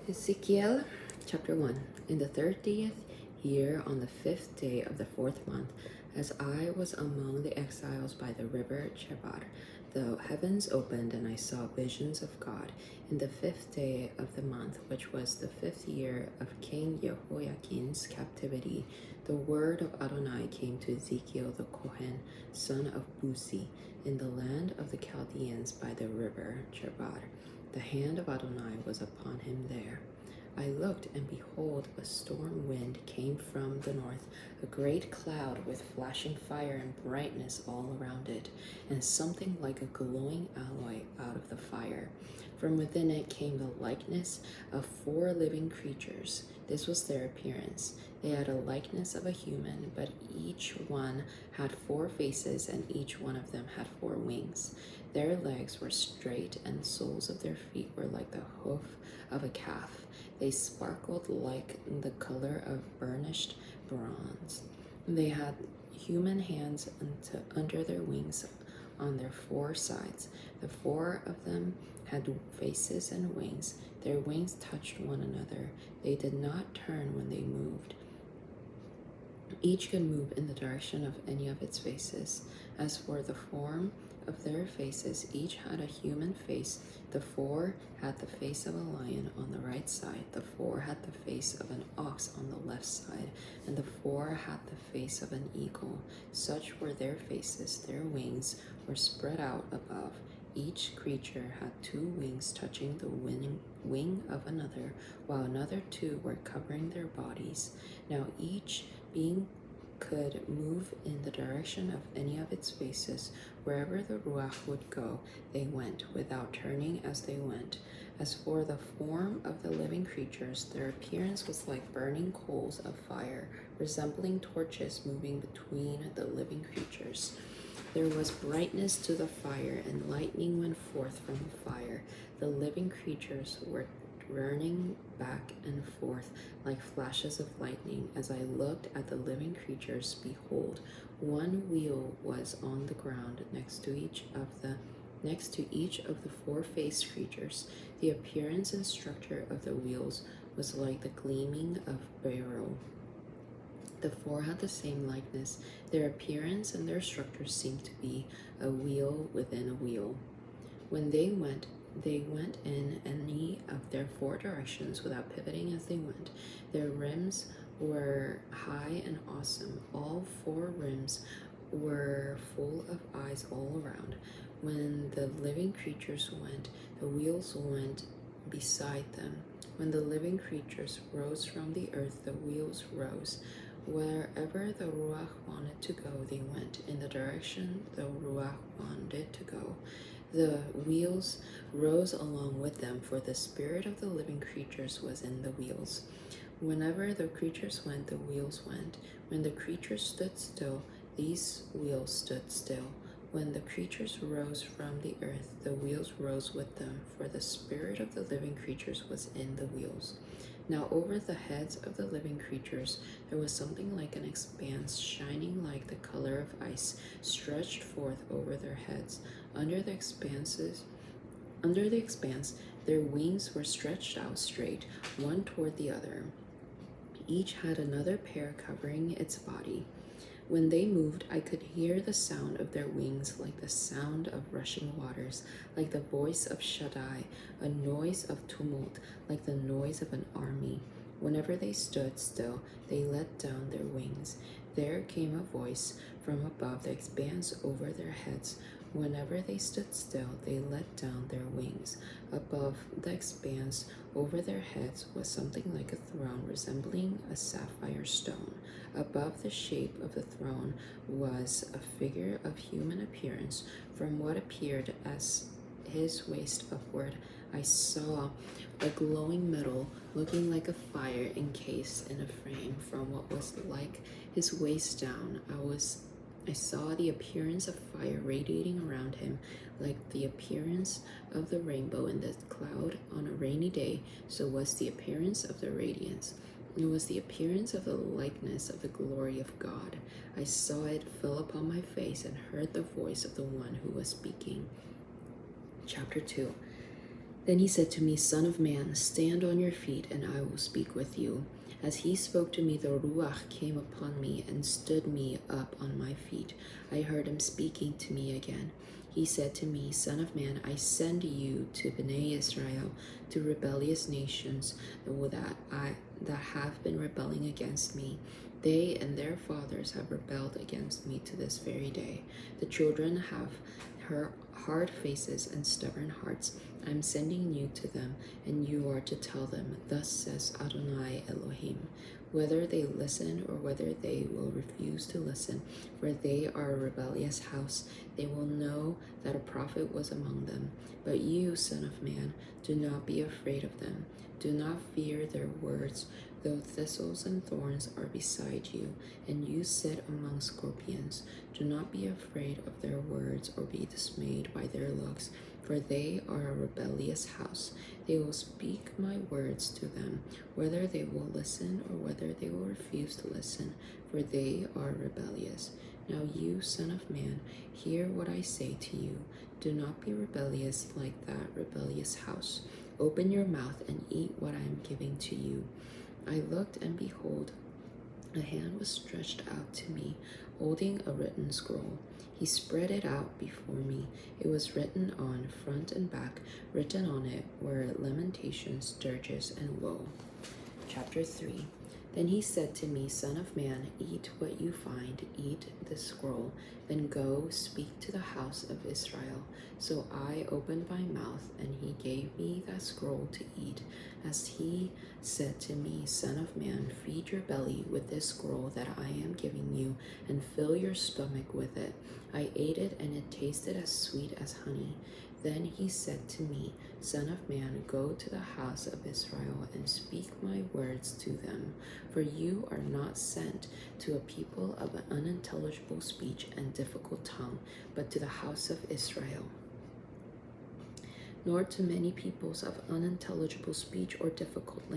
Ezekiel chapter 1. In the 30th year, on the 5th day of the 4th month, as I was among the exiles by the river Chebar, the heavens opened, and I saw visions of God. In the 5th day of the month, which was the 5th year of King Jehoiakim's captivity, the word of Adonai came to Ezekiel the Kohen, son of Buzi, in the land of the Chaldeans by the river Chebar. The hand of Adonai was upon him there. I looked, and behold, a storm wind came from the north, a great cloud with flashing fire and brightness all around it, and something like a glowing alloy out of the fire. From within it came the likeness of 4 living creatures. This was their appearance. They had a likeness of a human, but each one had 4 faces, and each one of them had 4 wings. Their legs were straight, and the soles of their feet were like the hoof of a calf. They sparkled like the color of burnished bronze. They had human hands under their wings on their 4 sides. The 4 of them had faces and wings. Their wings touched one another. They did not turn when they moved. Each could move in the direction of any of its faces. As for the form of their faces, each had a human face. The 4 had the face of a lion on the right side, the 4 had the face of an ox on the left side, and the 4 had the face of an eagle. Such were their faces. Their wings were spread out above. Each creature had 2 wings touching the wing of another, while another 2 were covering their bodies. Now each being could move in the direction of any of its faces. Wherever the Ruach would go, they went, without turning as they went. As for the form of the living creatures, their appearance was like burning coals of fire, resembling torches moving between the living creatures. There was brightness to the fire, and lightning went forth from the fire. The living creatures were running back and forth like flashes of lightning. As I looked at the living creatures, behold, 1 wheel was on the ground next to each of the 4-faced creatures. The appearance and structure of the wheels was like the gleaming of beryl. The 4 had the same likeness. Their appearance and their structure seemed to be a wheel within a wheel. When they went in any of their 4 directions without pivoting as they went. Their rims were high and awesome. All 4 rims were full of eyes all around. When the living creatures went, the wheels went beside them. When the living creatures rose from the earth, the wheels rose. Wherever the Ruach wanted to go, they went in the direction the Ruach wanted to go. The wheels rose along with them, for the spirit of the living creatures was in the wheels. Whenever the creatures went, the wheels went. When the creatures stood still, these wheels stood still. When the creatures rose from the earth, the wheels rose with them, for the spirit of the living creatures was in the wheels. Now over the heads of the living creatures there was something like an expanse, shining like the color of ice, stretched forth over their heads. Under the expanse, their wings were stretched out straight, one toward the other. Each had another pair covering its body. When they moved, I could hear the sound of their wings like the sound of rushing waters, like the voice of Shaddai, a noise of tumult, like the noise of an army. Whenever they stood still, they let down their wings. There came a voice from above the expanse over their heads. Whenever they stood still, they let down their wings. Above the expanse over their heads was something like a throne resembling a sapphire stone. Above the shape of the throne was a figure of human appearance. From what appeared as his waist upward, I saw a glowing metal looking like a fire encased in a frame. From what was like his waist down, I saw the appearance of fire radiating around him, like the appearance of the rainbow in the cloud on a rainy day. So was the appearance of the radiance. It was the appearance of the likeness of the glory of God. I saw it, fell upon my face, and heard the voice of the one who was speaking. Chapter 2. Then he said to me, Son of man, stand on your feet, and I will speak with you. As he spoke to me, the Ruach came upon me and stood me up on my feet. I heard him speaking to me again. He said to me, Son of man, I send you to Bnei Israel, to rebellious nations that have been rebelling against me. They and their fathers have rebelled against me to this very day. The children have hard faces and stubborn hearts. I am sending you to them, and you are to tell them, Thus says Adonai Elohim, whether they listen or whether they will refuse to listen, for they are a rebellious house. They will know that a prophet was among them. But you, son of man, do not be afraid of them. Do not fear their words, though thistles and thorns are beside you, and you sit among scorpions. Do not be afraid of their words or be dismayed by their looks, for they are a rebellious house. They will speak my words to them, whether they will listen or whether they will refuse to listen, for they are rebellious. Now you, son of man, hear what I say to you. Do not be rebellious like that rebellious house. Open your mouth and eat what I am giving to you. I looked, and behold, a hand was stretched out to me, holding a written scroll. He spread it out before me. It was written on front and back. Written on it were lamentations, dirges, and woe. Chapter 3. Then he said to me, Son of man, eat what you find, eat the scroll, then go speak to the house of Israel. So I opened my mouth, and he gave me that scroll to eat. As he said to me, Son of man, feed your belly with this scroll that I am giving you, and fill your stomach with it. I ate it, and it tasted as sweet as honey. Then he said to me, Son of man, go to the house of Israel and speak my words to them. For you are not sent to a people of an unintelligible speech and difficult tongue, but to the house of Israel. Nor to many peoples of unintelligible speech or difficult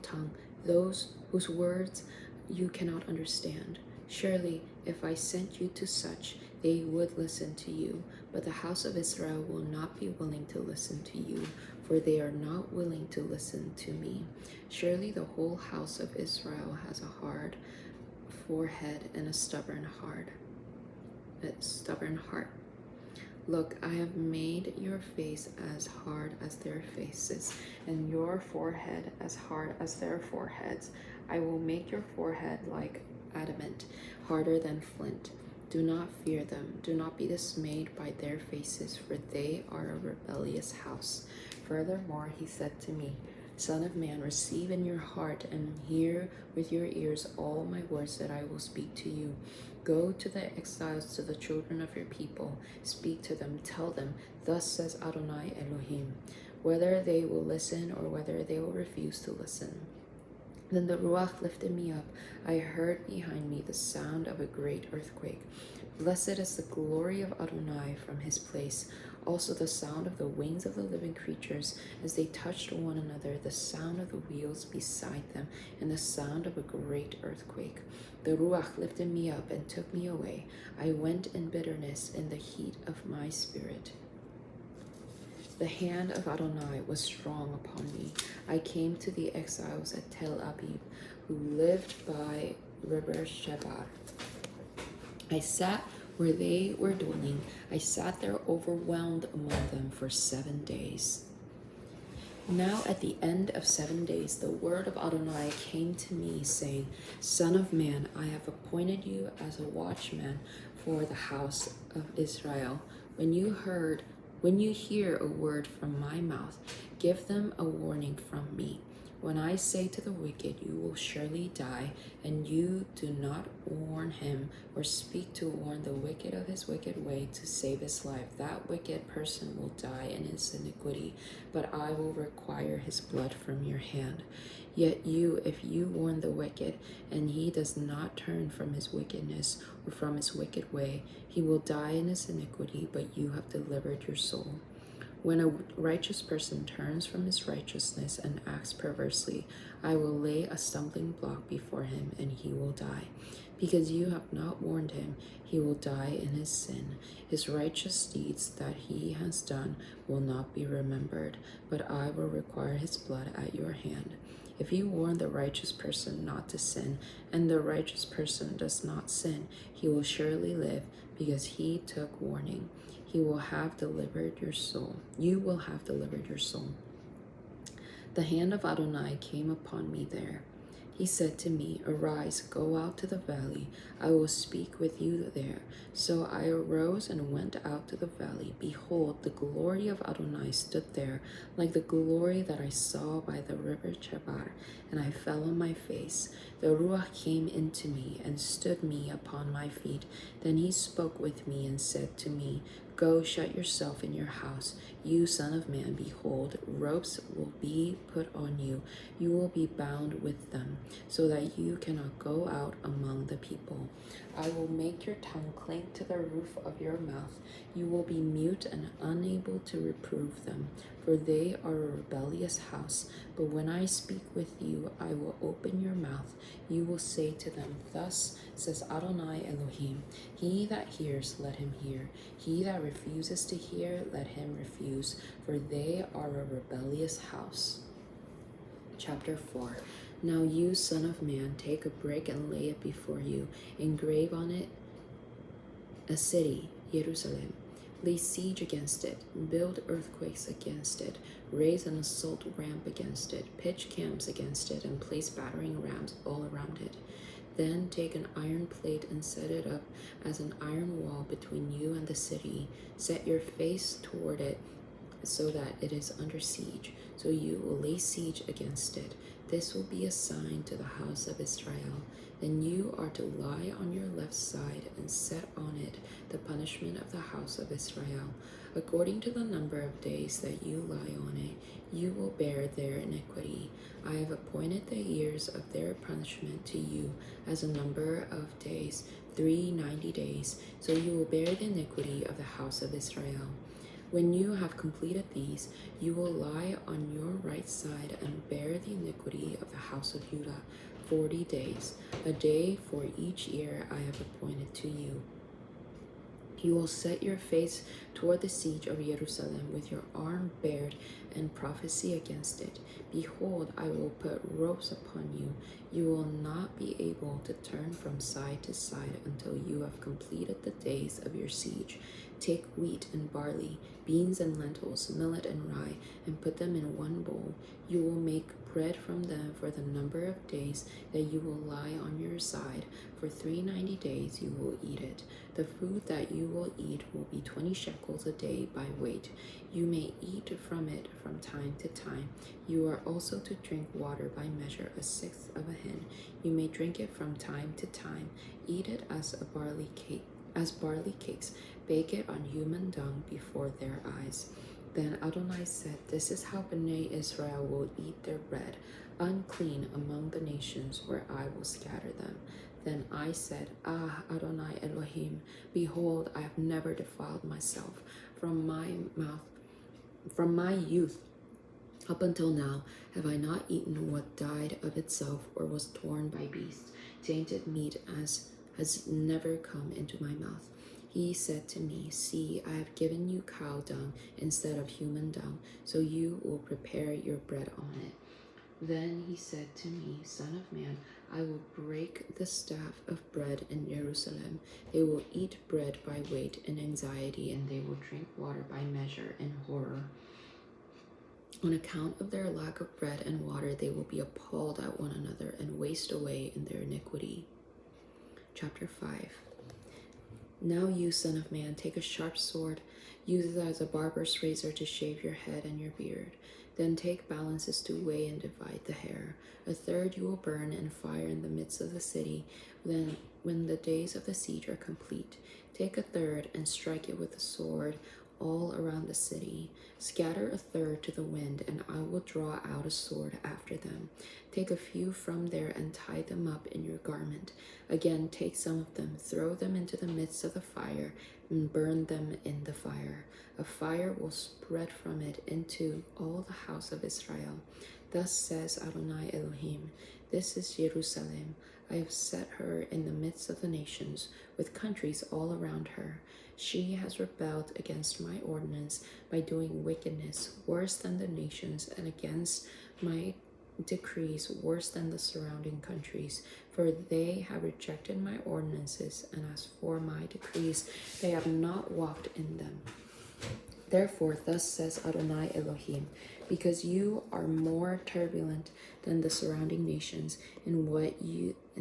tongue, those whose words you cannot understand. Surely, if I sent you to such, they would listen to you. But the house of Israel will not be willing to listen to you, for they are not willing to listen to me. Surely the whole house of Israel has a hard forehead and a stubborn heart. Look, I have made your face as hard as their faces, and your forehead as hard as their foreheads. I will make your forehead like adamant, harder than flint. Do not fear them. Do not be dismayed by their faces, for they are a rebellious house. Furthermore, he said to me, Son of man, receive in your heart and hear with your ears all my words that I will speak to you. Go to the exiles, to the children of your people. Speak to them. Tell them, Thus says Adonai Elohim, whether they will listen or whether they will refuse to listen. Then the Ruach lifted me up. I heard behind me the sound of a great earthquake. Blessed is the glory of Adonai from his place. Also the sound of the wings of the living creatures as they touched one another, the sound of the wheels beside them, and the sound of a great earthquake. The Ruach lifted me up and took me away. I went in bitterness in the heat of my spirit. The hand of Adonai was strong upon me. I came to the exiles at Tel Abib, who lived by river Chebar. I sat where they were dwelling. I sat there overwhelmed among them for 7 days. Now at the end of 7 days, the word of Adonai came to me, saying, Son of man, I have appointed you as a watchman for the house of Israel. When you hear a word from my mouth, give them a warning from me. When I say to the wicked, you will surely die, and you do not warn him or speak to warn the wicked of his wicked way to save his life, that wicked person will die in his iniquity, but I will require his blood from your hand. Yet you, if you warn the wicked, and he does not turn from his wickedness or from his wicked way, he will die in his iniquity, but you have delivered your soul. When a righteous person turns from his righteousness and acts perversely, I will lay a stumbling block before him, and he will die. Because you have not warned him, he will die in his sin. His righteous deeds that he has done will not be remembered, but I will require his blood at your hand. If you warn the righteous person not to sin, and the righteous person does not sin, he will surely live, because he took warning. He will have delivered your soul. You will have delivered your soul. The hand of Adonai came upon me there. He said to me, Arise, go out to the valley. I will speak with you there. So I arose and went out to the valley. Behold, the glory of Adonai stood there, like the glory that I saw by the river Chebar, and I fell on my face. The Ruach came into me and stood me upon my feet. Then he spoke with me and said to me, Go shut yourself in your house, you son of man. Behold, ropes will be put on you. You will be bound with them, so that you cannot go out among the people. I will make your tongue cling to the roof of your mouth. You will be mute and unable to reprove them, for they are a rebellious house. But when I speak with you, I will open your mouth. You will say to them, Thus says Adonai Elohim, He that hears, let him hear. He that refuses to hear, let him refuse, for they are a rebellious house. Chapter 4. Now you, son of man, take a brick and lay it before you. Engrave on it a city, Jerusalem. Lay siege against it, build earthquakes against it, raise an assault ramp against it, pitch camps against it, and place battering rams all around it. Then take an iron plate and set it up as an iron wall between you and the city. Set your face toward it so that it is under siege, so you will lay siege against it. This will be a sign to the house of Israel. Then you are to lie on your left side and set on it the punishment of the house of Israel. According to the number of days that you lie on it, you will bear their iniquity. I have appointed the years of their punishment to you as a number of days, 390 days. So you will bear the iniquity of the house of Israel. When you have completed these, you will lie on your right side and bear the iniquity of the house of Judah 40 days, a day for each year I have appointed to you. You will set your face toward the siege of Jerusalem with your arm bared and prophesy against it. Behold, I will put ropes upon you. You will not be able to turn from side to side until you have completed the days of your siege. Take wheat and barley, beans and lentils, millet and rye, and put them in one bowl. You will make bread from them for the number of days that you will lie on your side. For 390 days you will eat it. The food that you will eat will be 20 shekels a day by weight. You may eat from it from time to time. You are also to drink water by measure, a sixth of a hin. You may drink it from time to time. Eat it as barley cakes. Bake it on human dung before their eyes. Then Adonai said, This is how Bnei Israel will eat their bread, unclean among the nations where I will scatter them. Then I said, Adonai Elohim, behold, I have never defiled myself from my youth up until now have I not eaten what died of itself or was torn by beasts. Tainted meat has never come into my mouth. He said to me, See, I have given you cow dung instead of human dung, so you will prepare your bread on it. Then he said to me, Son of man, I will break the staff of bread in Jerusalem. They will eat bread by weight in anxiety, and they will drink water by measure in horror. On account of their lack of bread and water, they will be appalled at one another and waste away in their iniquity. Chapter 5. Now you, son of man, take a sharp sword, use it as a barber's razor to shave your head and your beard. Then take balances to weigh and divide the hair. A third you will burn in fire in the midst of the city. Then, when the days of the siege are complete, take a third and strike it with the sword all around the city. Scatter a third to the wind, and I will draw out a sword after them. Take a few from there and tie them up in your garment. Again, take some of them, throw them into the midst of the fire, and burn them in the fire. A fire will spread from it into all the house of Israel. Thus says Adonai Elohim, this is Jerusalem. I have set her in the midst of the nations, with countries all around her. She has rebelled against my ordinance by doing wickedness worse than the nations, and against my decrees worse than the surrounding countries. For they have rejected my ordinances, and as for my decrees, they have not walked in them. Therefore, thus says Adonai Elohim, because you are more turbulent than the surrounding nations, in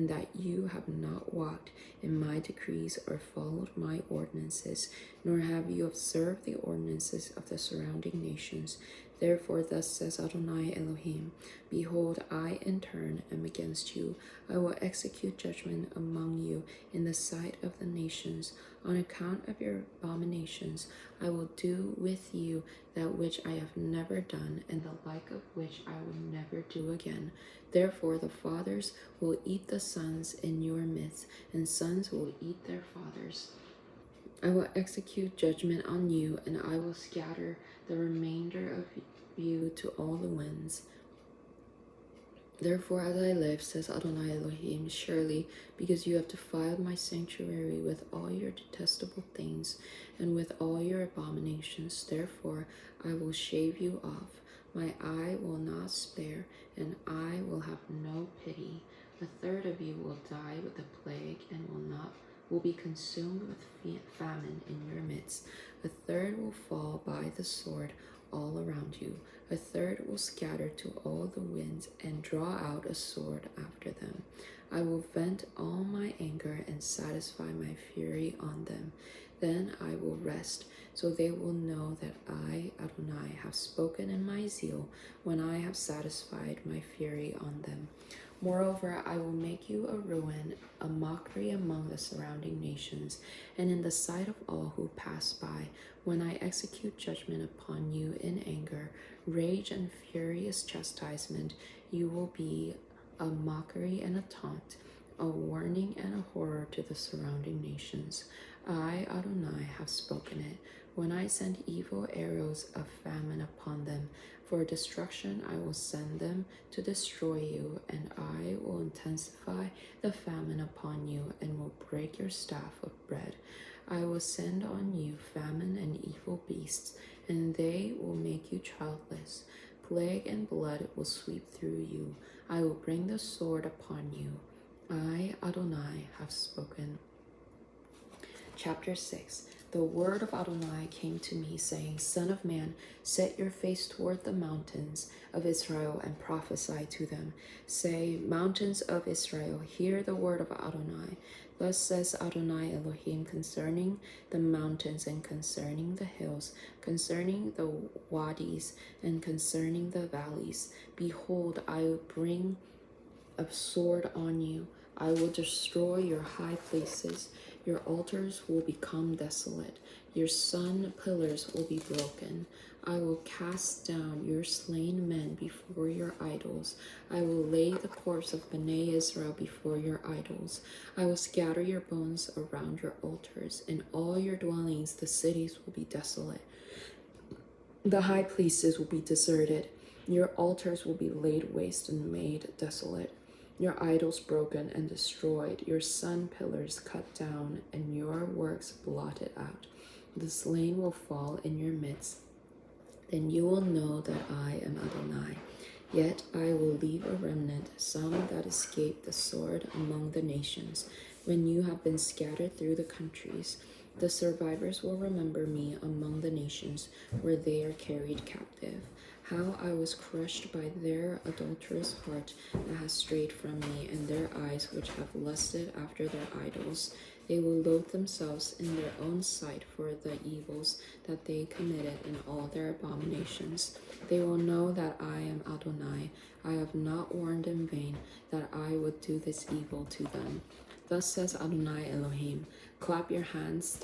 that you have not walked in my decrees or followed my ordinances, nor have you observed the ordinances of the surrounding nations. Therefore, thus says Adonai Elohim, behold, I in turn am against you. I will execute judgment among you in the sight of the nations. On account of your abominations, I will do with you that which I have never done, and the like of which I will never do again. Therefore, the fathers will eat the sons in your midst, and sons will eat their fathers. I will execute judgment on you, and I will scatter the remainder of you to all the winds. Therefore, as I live, says Adonai Elohim, surely because you have defiled my sanctuary with all your detestable things and with all your abominations, therefore I will shave you off. My eye will not spare, and I will have no pity. A third of you will die with the plague, and will be consumed with famine in your midst. A third will fall by the sword all around you. A third will scatter to all the winds and draw out a sword after them. I will vent all my anger and satisfy my fury on them. Then I will rest, so they will know that I, Adonai, have spoken in my zeal when I have satisfied my fury on them. Moreover, I will make you a ruin, a mockery among the surrounding nations, and in the sight of all who pass by, when I execute judgment upon you in anger, rage and furious chastisement, you will be a mockery and a taunt, a warning and a horror to the surrounding nations. I, Adonai, have spoken it. When I send evil arrows of famine upon them, for destruction I will send them to destroy you, and I will intensify the famine upon you, and will break your staff of bread. I will send on you famine and evil beasts, and they will make you childless. Plague and blood will sweep through you. I will bring the sword upon you. I, Adonai, have spoken. Chapter 6. The word of Adonai came to me, saying, Son of man, set your face toward the mountains of Israel and prophesy to them. Say, Mountains of Israel, hear the word of Adonai. Thus says Adonai Elohim concerning the mountains and concerning the hills, concerning the wadis and concerning the valleys. Behold, I will bring a sword on you. I will destroy your high places. Your altars will become desolate. Your sun pillars will be broken. I will cast down your slain men before your idols. I will lay the corpse of Bnei Israel before your idols. I will scatter your bones around your altars. In all your dwellings, the cities will be desolate. The high places will be deserted. Your altars will be laid waste and made desolate. Your idols broken and destroyed, your sun pillars cut down, and your works blotted out. The slain will fall in your midst. Then you will know that I am Adonai. Yet I will leave a remnant, some that escape the sword among the nations. When you have been scattered through the countries, the survivors will remember me among the nations where they are carried captive. How I was crushed by their adulterous heart that has strayed from me, and their eyes which have lusted after their idols. They will loathe themselves in their own sight for the evils that they committed in all their abominations. They will know that I am Adonai. I have not warned in vain that I would do this evil to them. Thus says Adonai Elohim, clap your hands,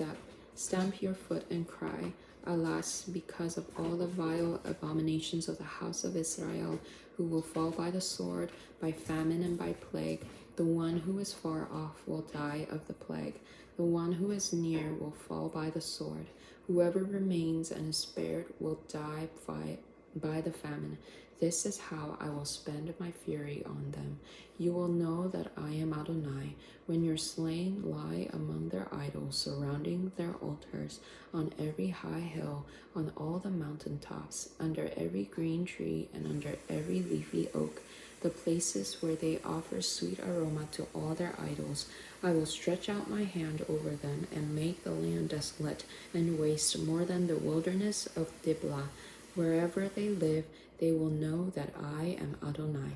stamp your foot and cry, Alas, because of all the vile abominations of the house of Israel, who will fall by the sword, by famine, and by plague, the one who is far off will die of the plague. The one who is near will fall by the sword. Whoever remains and is spared will die by the famine. This is how I will spend my fury on them. You will know that I am Adonai when your slain lie among their idols, surrounding their altars, on every high hill, on all the mountain tops, under every green tree, and under every leafy oak, the places where they offer sweet aroma to all their idols. I will stretch out my hand over them and make the land desolate and waste more than the wilderness of Diblah. Wherever they live, they will know that I am Adonai.